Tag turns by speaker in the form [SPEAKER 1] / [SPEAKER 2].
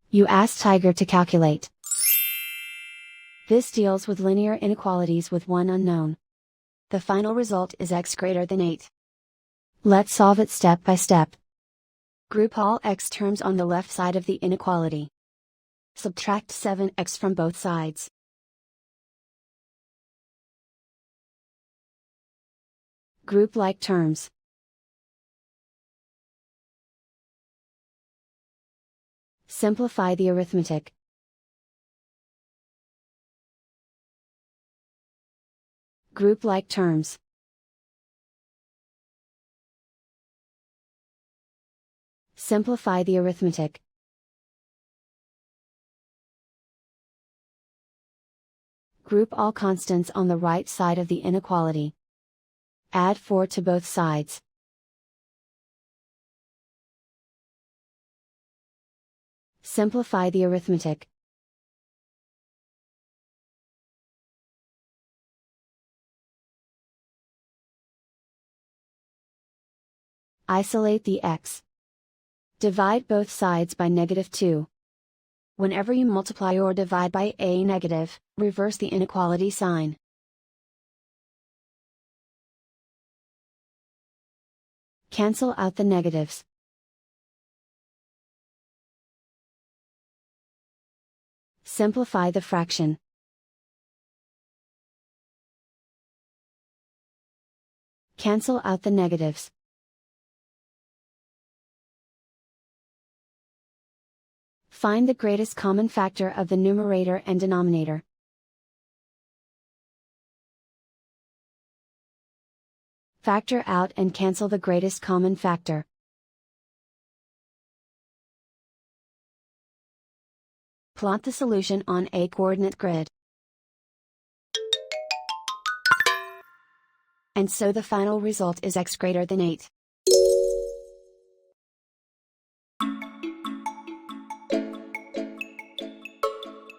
[SPEAKER 1] You ask Tiger to calculate. This deals with linear inequalities with one unknown. The final result is x greater than 8. Let's solve it step by step. Group all x terms on the left side of the inequality. Subtract 7x from both sides. Group like terms. Simplify the arithmetic. Group like terms. Simplify the arithmetic. Group all constants on the right side of the inequality. Add 4 to both sides. Simplify the arithmetic. Isolate the x. Divide both sides by -2. Whenever you multiply or divide by a negative, reverse the inequality sign. Cancel out the negatives. Simplify the fraction. Cancel out the negatives. Find the greatest common factor of the numerator and denominator. Factor out and cancel the greatest common factor. Plot the solution on a coordinate grid. And so the final result is x greater than 8.